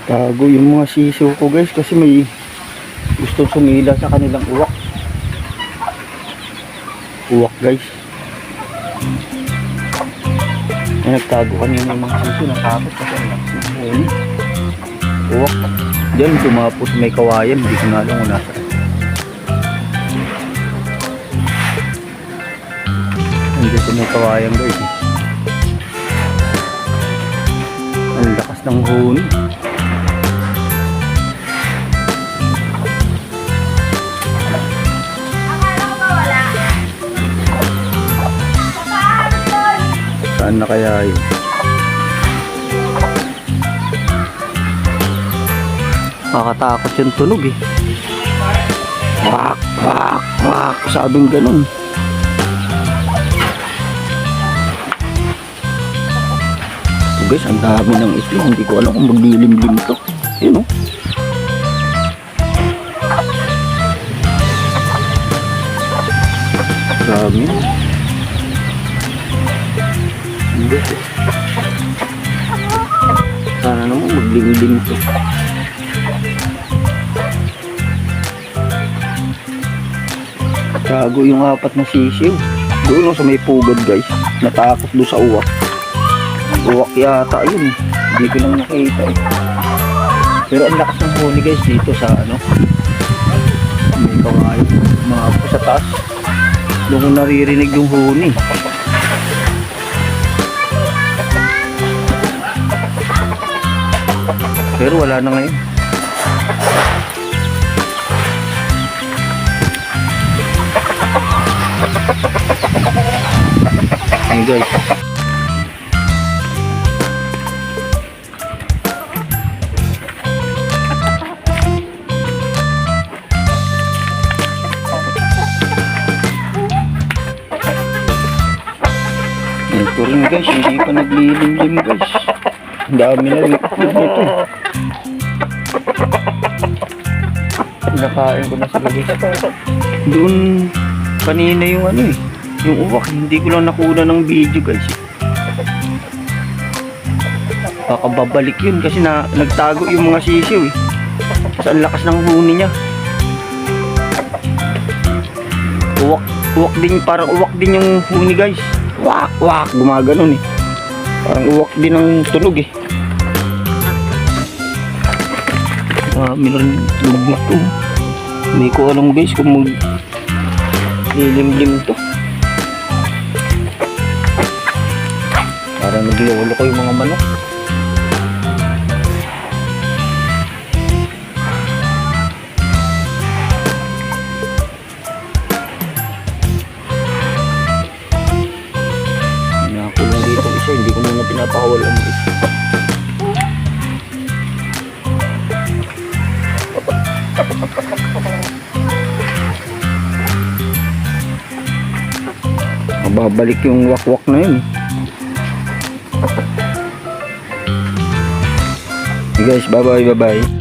Tago yung mga sisiw ko guys kasi may gusto sumila sa kanilang uwak. Uwak guys. Ay, nagtago kanina yung mga sisiw. Natakot kasi ang lakas ng huli. Uwak. Diyan dumapos may kawayan. Hindi ko na alam kung nasa. Dito may kawayan guys. Ang lakas ng huni. Saan na kaya yun? Nakakatakot yung tunog eh. Wak, wak, wak. Sabing ganun. So guys, ang dami ng isla. Hindi ko alam kung maglilimlim to. Yun o. Dami. Sana naman maglimlim to. Tago yung apat na sisiw. Doon sa may pugad guys. Natakot doon sa uwak. Uwak yata yun. Hindi ko lang nakita eh. Pero ang lakas ng huni guys dito sa ano. May kawain. Mga po sa taas. Doon ko naririnig yung huni. Pero wala na ngayon. Ayan guys. Ito rin guys, hindi pa naglilimlim guys. Ang dami na rin ito. Nakain ko na sa gabi. Doon kanina yung ano eh, yung uwak. Hindi ko lang nakuna ng video guys. Baka babalik yun kasi nagtago yung mga sisiw eh. Kasi ang lakas ng huni niya. Uwak din, parang uwak din yung huni guys. Wak, wak, gumaganon eh. Parang uwak din ang tunog eh. Minarin lubog to. Hindi ko alam guys kung lilimlim to. Parang naglolo ko yung mga manok. Nakulong dito isa, hindi ko muna pinapawalan guys. Babalik yung wakwak na yun. Okay guys, bye bye.